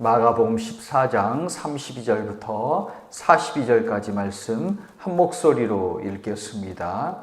마가복음 14장 32절부터 42절까지 말씀 한 목소리로 읽겠습니다.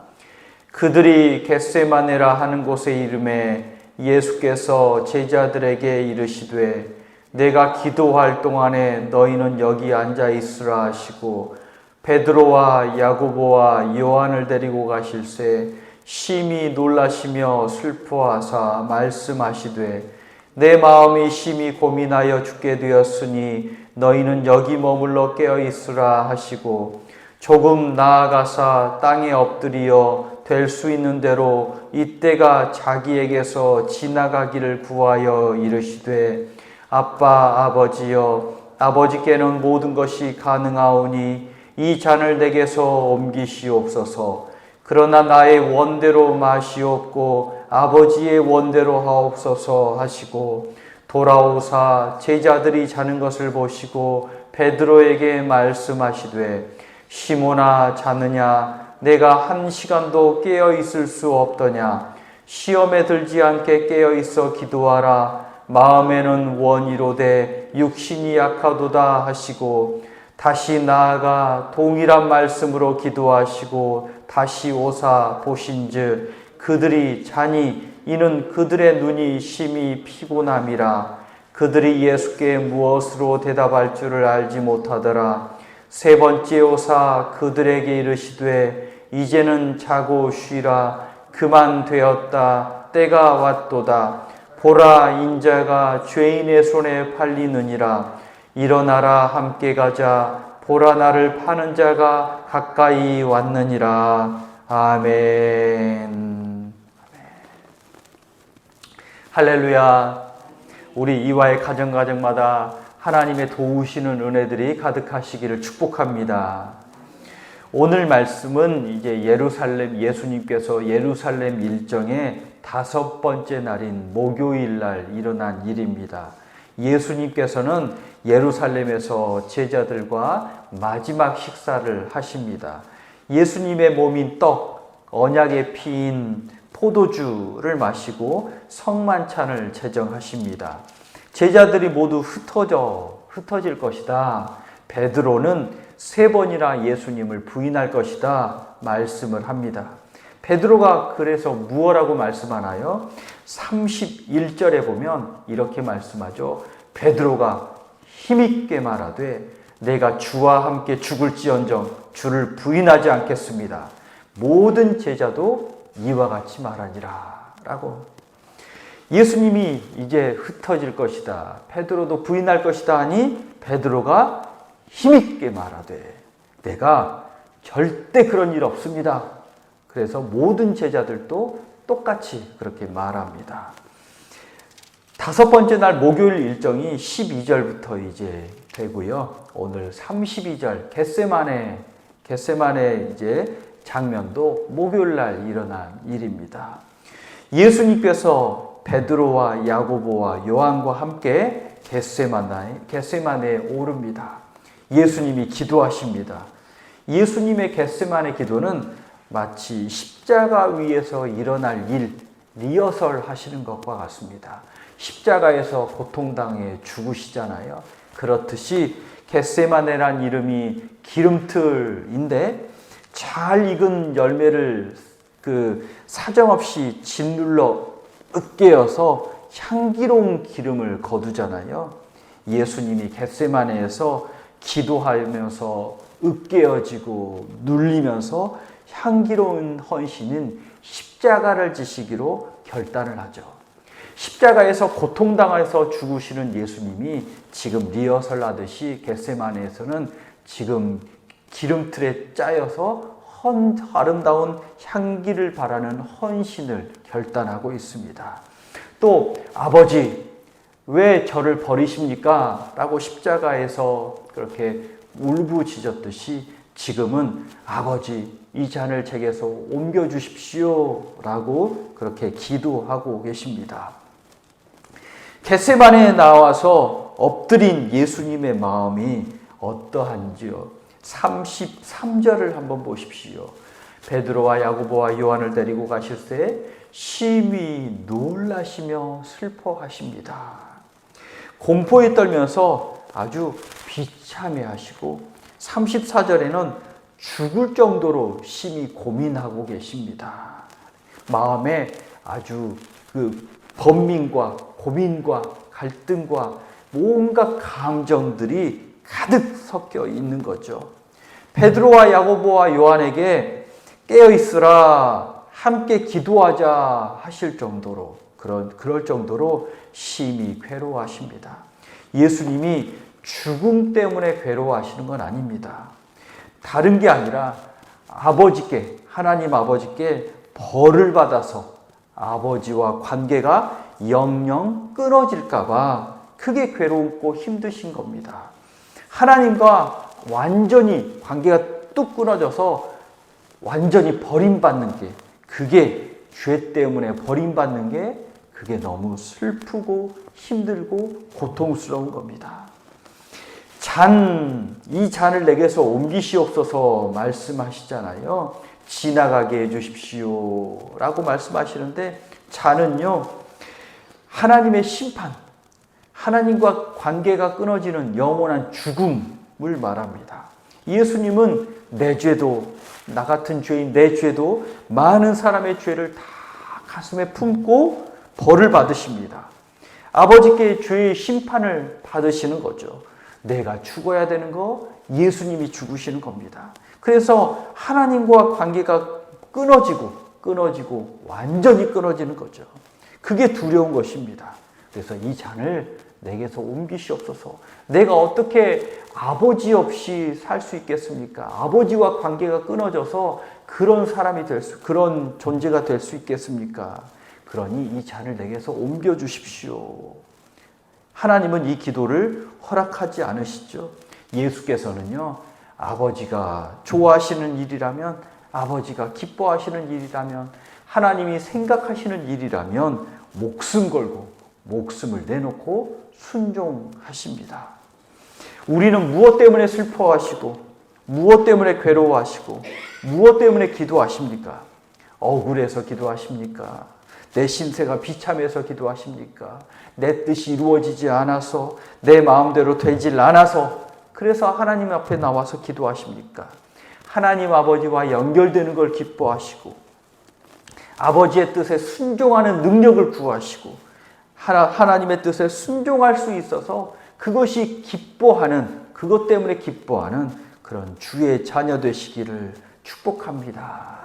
그들이 겟세마네라 하는 곳에 이르매 예수께서 제자들에게 이르시되 내가 기도할 동안에 너희는 여기 앉아 있으라 하시고 베드로와 야고보와 요한을 데리고 가실새 심히 놀라시며 슬퍼하사 말씀하시되 내 마음이 심히 고민하여 죽게 되었으니 너희는 여기 머물러 깨어 있으라 하시고 조금 나아가사 땅에 엎드리어 될 수 있는 대로 이때가 자기에게서 지나가기를 구하여 이르시되 아빠 아버지여 아버지께는 모든 것이 가능하오니 이 잔을 내게서 옮기시옵소서. 그러나 나의 원대로 마시옵고 아버지의 원대로 하옵소서 하시고 돌아오사 제자들이 자는 것을 보시고 베드로에게 말씀하시되 시몬아 자느냐 내가 한 시간도 깨어 있을 수 없더냐 시험에 들지 않게 깨어 있어 기도하라 마음에는 원이로되 육신이 약하도다 하시고 다시 나아가 동일한 말씀으로 기도하시고 다시 오사 보신즉 그들이 자니 이는 그들의 눈이 심히 피곤함이라. 그들이 예수께 무엇으로 대답할 줄을 알지 못하더라. 세 번째 오사 그들에게 이르시되 이제는 자고 쉬라. 그만 되었다. 때가 왔도다. 보라 인자가 죄인의 손에 팔리느니라. 일어나라 함께 가자. 보라 나를 파는 자가 가까이 왔느니라. 아멘. 할렐루야. 우리 이화의 가정마다 하나님의 도우시는 은혜들이 가득하시기를 축복합니다. 오늘 말씀은 이제 예수님께서 예루살렘 일정의 5번째 날인 목요일 날 일어난 일입니다. 예수님께서는 예루살렘에서 제자들과 마지막 식사를 하십니다. 예수님의 몸인 떡, 언약의 피인 포도주를 마시고 성만찬을 제정하십니다. 제자들이 모두 흩어질 것이다. 베드로는 3번이나 예수님을 부인할 것이다. 말씀을 합니다. 베드로가 그래서 무엇라고 말씀하나요? 31절에 보면 이렇게 말씀하죠. 베드로가 힘있게 말하되 내가 주와 함께 죽을지언정 주를 부인하지 않겠습니다. 모든 제자도 이와 같이 말하니라 라고. 예수님이 이제 흩어질 것이다. 베드로도 부인할 것이다 하니 베드로가 힘있게 말하되 내가 절대 그런 일 없습니다. 그래서 모든 제자들도 똑같이 그렇게 말합니다. 5번째 날 목요일 일정이 12절부터 이제 되고요. 오늘 32절 겟세마네 이제 장면도 목요일 날 일어난 일입니다. 예수님께서 베드로와 야고보와 요한과 함께 겟세마네에 오릅니다. 예수님이 기도하십니다. 예수님의 겟세마네 기도는 마치 십자가 위에서 일어날 일 리허설 하시는 것과 같습니다. 십자가에서 고통당해 죽으시잖아요. 그렇듯이 겟세마네란 이름이 기름틀인데 잘 익은 열매를 사정없이 짓눌러 으깨어서 향기로운 기름을 거두잖아요. 예수님이 겟세마네에서 기도하면서 으깨어지고 눌리면서 향기로운 헌신인 십자가를 지시기로 결단을 하죠. 십자가에서 고통당해서 죽으시는 예수님이 지금 리허설 하듯이 겟세마네에서는 지금 기름틀에 짜여서 아름다운 향기를 바라는 헌신을 결단하고 있습니다. 또 아버지 왜 저를 버리십니까? 라고 십자가에서 그렇게 울부짖었듯이 지금은 아버지 이 잔을 제게서 옮겨주십시오 라고 그렇게 기도하고 계십니다. 겟세마네에 나와서 엎드린 예수님의 마음이 어떠한지요? 33절을 한번 보십시오. 베드로와 야고보와 요한을 데리고 가실새 심히 놀라시며 슬퍼하십니다. 공포에 떨면서 아주 비참해하시고 34절에는 죽을 정도로 심히 고민하고 계십니다. 마음에 아주 그 번민과 고민과 갈등과 온갖 감정들이 가득 섞여 있는 거죠. 베드로와 야고보와 요한에게 깨어 있으라, 함께 기도하자 하실 정도로 그럴 정도로 심히 괴로워하십니다. 예수님이 죽음 때문에 괴로워하시는 건 아닙니다. 다른 게 아니라 아버지께, 하나님 아버지께 벌을 받아서 아버지와 관계가 영영 끊어질까 봐 크게 괴롭고 힘드신 겁니다. 하나님과 완전히 관계가 뚝 끊어져서 완전히 버림받는 게, 그게 죄 때문에 버림받는 게 그게 너무 슬프고 힘들고 고통스러운 겁니다. 이 잔을 내게서 옮기시옵소서 말씀하시잖아요. 지나가게 해주십시오 라고 말씀하시는데, 잔은요, 하나님의 심판, 하나님과 관계가 끊어지는 영원한 죽음을 말합니다. 예수님은 내 죄도, 나 같은 죄인 내 죄도, 많은 사람의 죄를 다 가슴에 품고 벌을 받으십니다. 아버지께 죄의 심판을 받으시는 거죠. 내가 죽어야 되는 거 예수님이 죽으시는 겁니다. 그래서 하나님과 관계가 끊어지고 완전히 끊어지는 거죠. 그게 두려운 것입니다. 그래서 이 잔을 내게서 옮기시옵소서. 내가 어떻게 아버지 없이 살 수 있겠습니까? 아버지와 관계가 끊어져서 그런 사람이 그런 존재가 될 수 있겠습니까? 그러니 이 잔을 내게서 옮겨 주십시오. 하나님은 이 기도를 허락하지 않으시죠. 예수께서는요, 아버지가 좋아하시는 일이라면, 아버지가 기뻐하시는 일이라면, 하나님이 생각하시는 일이라면 목숨 걸고 목숨을 내놓고 순종하십니다. 우리는 무엇 때문에 슬퍼하시고, 무엇 때문에 괴로워하시고, 무엇 때문에 기도하십니까? 억울해서 기도하십니까? 내 신세가 비참해서 기도하십니까? 내 뜻이 이루어지지 않아서, 내 마음대로 되질 않아서, 그래서 하나님 앞에 나와서 기도하십니까? 하나님 아버지와 연결되는 걸 기뻐하시고, 아버지의 뜻에 순종하는 능력을 구하시고, 하나님의 뜻에 순종할 수 있어서 그것이 그것 때문에 기뻐하는 그런 주의 자녀 되시기를 축복합니다.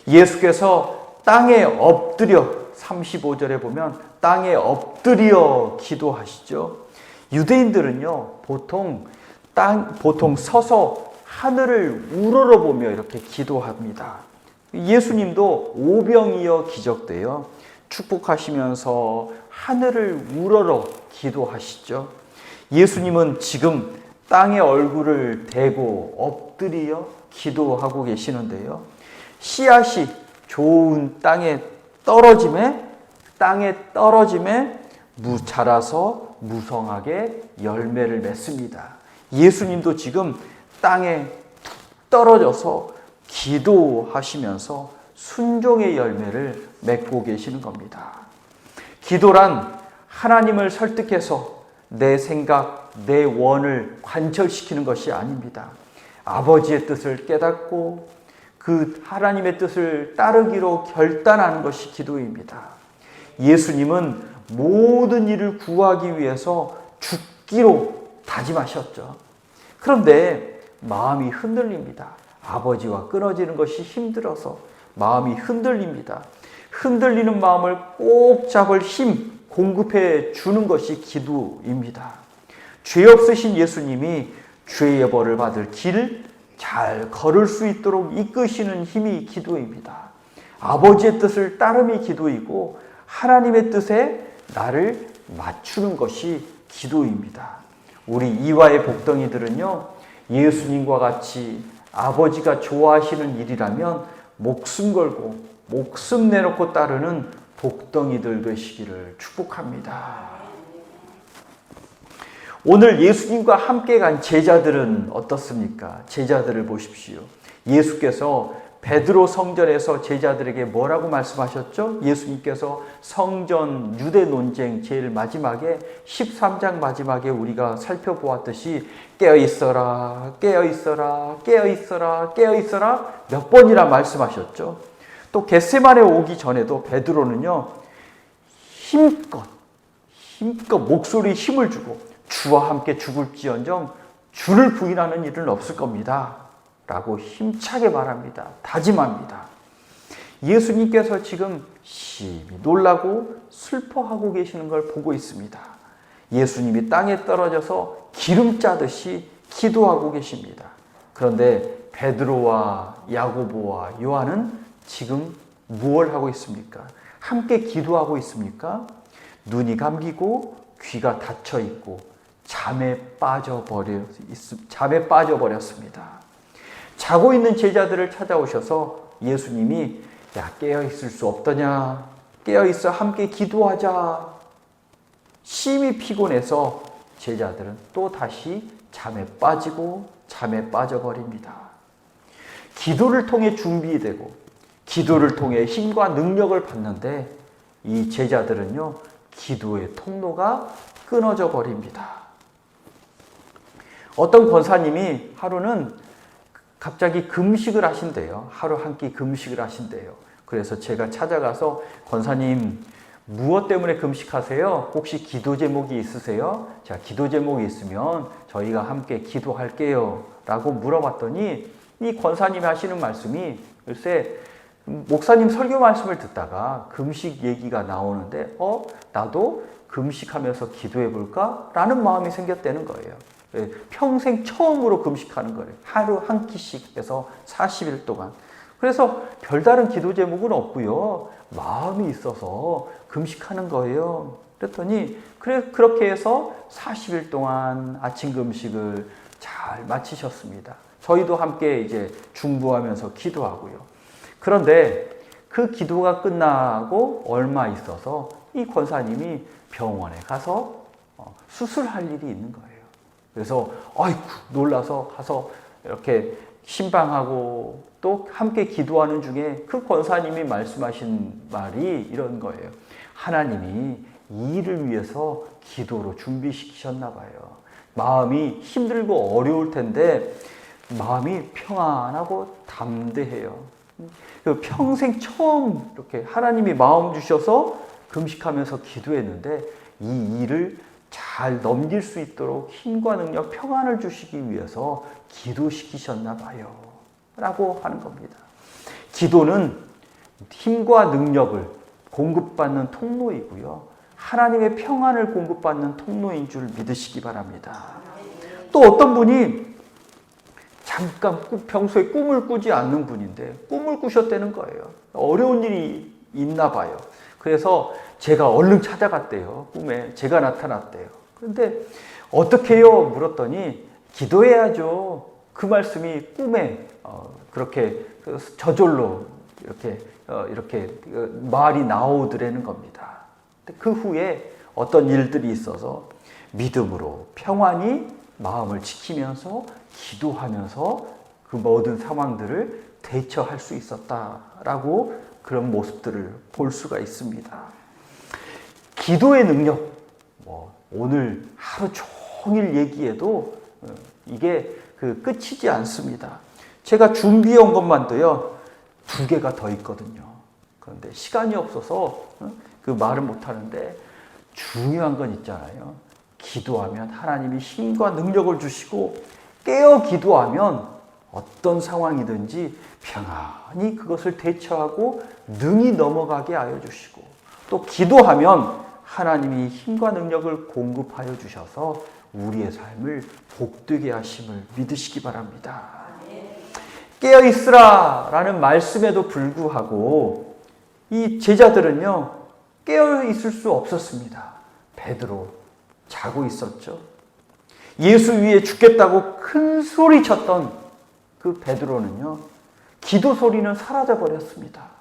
예수께서 땅에 엎드려, 35절에 보면 땅에 엎드려 기도하시죠. 유대인들은요, 보통 서서 하늘을 우러러보며 이렇게 기도합니다. 예수님도 오병이어 기적되어 축복하시면서 하늘을 우러러 기도하시죠. 예수님은 지금 땅에 얼굴을 대고 엎드려 기도하고 계시는데요. 씨앗이 좋은 땅에 떨어짐에 자라서 무성하게 열매를 맺습니다. 예수님도 지금 땅에 떨어져서 기도하시면서 순종의 열매를 맺고 계시는 겁니다. 기도란 하나님을 설득해서 내 생각, 내 원을 관철시키는 것이 아닙니다. 아버지의 뜻을 깨닫고 그 하나님의 뜻을 따르기로 결단하는 것이 기도입니다. 예수님은 모든 일을 구하기 위해서 죽기로 다짐하셨죠. 그런데 마음이 흔들립니다. 아버지와 끊어지는 것이 힘들어서 마음이 흔들립니다. 흔들리는 마음을 꼭 잡을 힘 공급해 주는 것이 기도입니다. 죄 없으신 예수님이 죄의 벌을 받을 길 잘 걸을 수 있도록 이끄시는 힘이 기도입니다. 아버지의 뜻을 따름이 기도이고 하나님의 뜻에 나를 맞추는 것이 기도입니다. 우리 이화의 복덩이들은요, 예수님과 같이 아버지가 좋아하시는 일이라면 목숨 걸고 목숨 내놓고 따르는 복덩이들 되시기를 축복합니다. 오늘 예수님과 함께 간 제자들은 어떻습니까? 제자들을 보십시오. 예수께서 베드로 성전에서 제자들에게 뭐라고 말씀하셨죠? 예수님께서 성전 유대 논쟁 제일 마지막에 13장 마지막에 우리가 살펴보았듯이 깨어있어라, 깨어있어라, 깨어있어라, 깨어있어라 몇 번이나 말씀하셨죠? 또 겟세마네 오기 전에도 베드로는요, 힘껏 목소리에 힘을 주고 주와 함께 죽을지언정 주를 부인하는 일은 없을 겁니다 라고 힘차게 말합니다. 다짐합니다. 예수님께서 지금 심히 놀라고 슬퍼하고 계시는 걸 보고 있습니다. 예수님이 땅에 떨어져서 기름 짜듯이 기도하고 계십니다. 그런데 베드로와 야고보와 요한은 지금 무엇을 하고 있습니까? 함께 기도하고 있습니까? 눈이 감기고 귀가 닫혀 있고 잠에 빠져버렸습니다. 자고 있는 제자들을 찾아오셔서 예수님이 야, 깨어있을 수 없더냐? 깨어있어 함께 기도하자. 심히 피곤해서 제자들은 또 다시 잠에 빠져버립니다. 기도를 통해 준비되고 기도를 통해 힘과 능력을 받는데 이 제자들은요, 기도의 통로가 끊어져 버립니다. 어떤 권사님이 하루는 갑자기 금식을 하신대요. 하루 한 끼 금식을 하신대요. 그래서 제가 찾아가서 권사님 무엇 때문에 금식하세요? 혹시 기도 제목이 있으세요? 자, 기도 제목이 있으면 저희가 함께 기도할게요 라고 물어봤더니 이 권사님이 하시는 말씀이 글쎄 목사님 설교 말씀을 듣다가 금식 얘기가 나오는데 나도 금식하면서 기도해 볼까? 라는 마음이 생겼다는 거예요. 평생 처음으로 금식하는 거예요. 하루 한 끼씩 해서 40일 동안. 그래서 별다른 기도 제목은 없고요. 마음이 있어서 금식하는 거예요. 그랬더니 그렇게 해서 40일 동안 아침 금식을 잘 마치셨습니다. 저희도 함께 이제 중보하면서 기도하고요. 그런데 그 기도가 끝나고 얼마 있어서 이 권사님이 병원에 가서 수술할 일이 있는 거예요. 그래서 아이고 놀라서 가서 이렇게 신방하고 또 함께 기도하는 중에 그 권사님이 말씀하신 말이 이런 거예요. 하나님이 이 일을 위해서 기도로 준비시키셨나 봐요. 마음이 힘들고 어려울 텐데 마음이 평안하고 담대해요. 평생 처음 이렇게 하나님이 마음 주셔서 금식하면서 기도했는데 이 일을 잘 넘길 수 있도록 힘과 능력, 평안을 주시기 위해서 기도시키셨나 봐요 라고 하는 겁니다. 기도는 힘과 능력을 공급받는 통로이고요, 하나님의 평안을 공급받는 통로인 줄 믿으시기 바랍니다. 또 어떤 분이 잠깐 평소에 꿈을 꾸지 않는 분인데 꿈을 꾸셨다는 거예요. 어려운 일이 있나 봐요. 그래서 제가 얼른 찾아갔대요. 꿈에 제가 나타났대요. 그런데 어떻게 해요? 물었더니 기도해야죠. 그 말씀이 꿈에 그렇게 저절로 이렇게 말이 나오더라는 겁니다. 그 후에 어떤 일들이 있어서 믿음으로 평안히 마음을 지키면서 기도하면서 그 모든 상황들을 대처할 수 있었다라고 그런 모습들을 볼 수가 있습니다. 기도의 능력, 오늘 하루 종일 얘기해도 이게 끝이지 않습니다. 제가 준비해 온 것만도요 2개가 더 있거든요. 그런데 시간이 없어서 그 말을 못 하는데 중요한 건 있잖아요. 기도하면 하나님이 힘과 능력을 주시고 깨어 기도하면 어떤 상황이든지 평안히 그것을 대처하고 능히 넘어가게 하여 주시고, 또 기도하면 하나님이 힘과 능력을 공급하여 주셔서 우리의 삶을 복되게 하심을 믿으시기 바랍니다. 깨어있으라 라는 말씀에도 불구하고 이 제자들은요 깨어있을 수 없었습니다. 베드로 자고 있었죠. 예수 위에 죽겠다고 큰 소리 쳤던 그 베드로는요 기도 소리는 사라져 버렸습니다.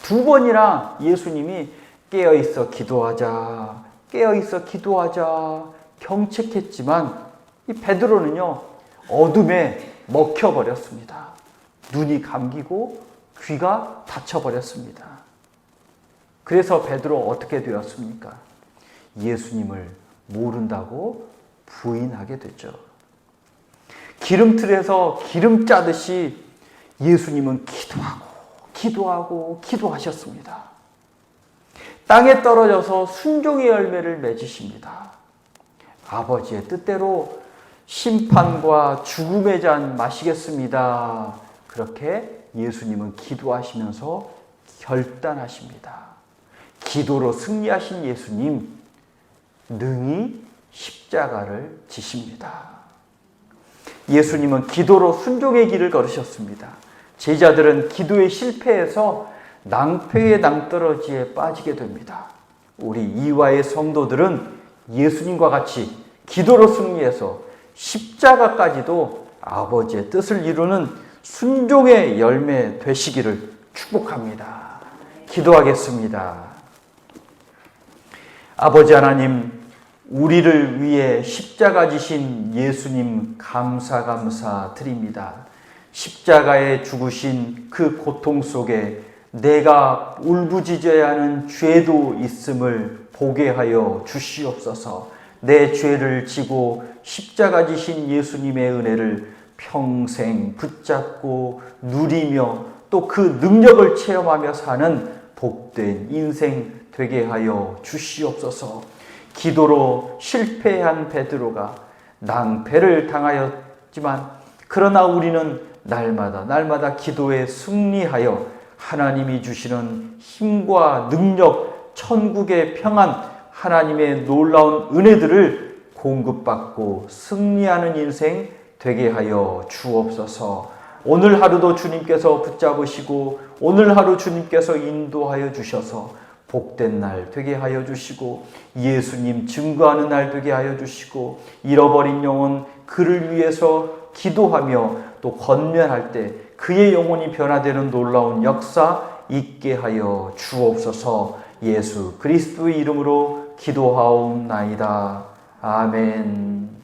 2번이나 예수님이 깨어있어 기도하자, 깨어있어 기도하자 경책했지만 이 베드로는요 어둠에 먹혀버렸습니다. 눈이 감기고 귀가 닫혀버렸습니다. 그래서 베드로 어떻게 되었습니까? 예수님을 모른다고 부인하게 됐죠. 기름틀에서 기름 짜듯이 예수님은 기도하셨습니다. 땅에 떨어져서 순종의 열매를 맺으십니다. 아버지의 뜻대로 심판과 죽음의 잔 마시겠습니다. 그렇게 예수님은 기도하시면서 결단하십니다. 기도로 승리하신 예수님, 능히 십자가를 지십니다. 예수님은 기도로 순종의 길을 걸으셨습니다. 제자들은 기도에 실패해서 낭패의 낭떠러지에 빠지게 됩니다. 우리 이화의 성도들은 예수님과 같이 기도로 승리해서 십자가까지도 아버지의 뜻을 이루는 순종의 열매 되시기를 축복합니다. 기도하겠습니다. 아버지 하나님, 우리를 위해 십자가 지신 예수님 감사 드립니다. 십자가에 죽으신 그 고통 속에 내가 울부짖어야 하는 죄도 있음을 보게 하여 주시옵소서. 내 죄를 지고 십자가 지신 예수님의 은혜를 평생 붙잡고 누리며 또 그 능력을 체험하며 사는 복된 인생 되게 하여 주시옵소서. 기도로 실패한 베드로가 낭패를 당하였지만 그러나 우리는 날마다 기도에 승리하여 하나님이 주시는 힘과 능력, 천국의 평안, 하나님의 놀라운 은혜들을 공급받고 승리하는 인생 되게 하여 주옵소서. 오늘 하루도 주님께서 붙잡으시고 오늘 하루 주님께서 인도하여 주셔서 복된 날 되게 하여 주시고 예수님 증거하는 날 되게 하여 주시고 잃어버린 영혼 그를 위해서 기도하며 또 권면할 때 그의 영혼이 변화되는 놀라운 역사 있게 하여 주옵소서. 예수 그리스도의 이름으로 기도하옵나이다. 아멘.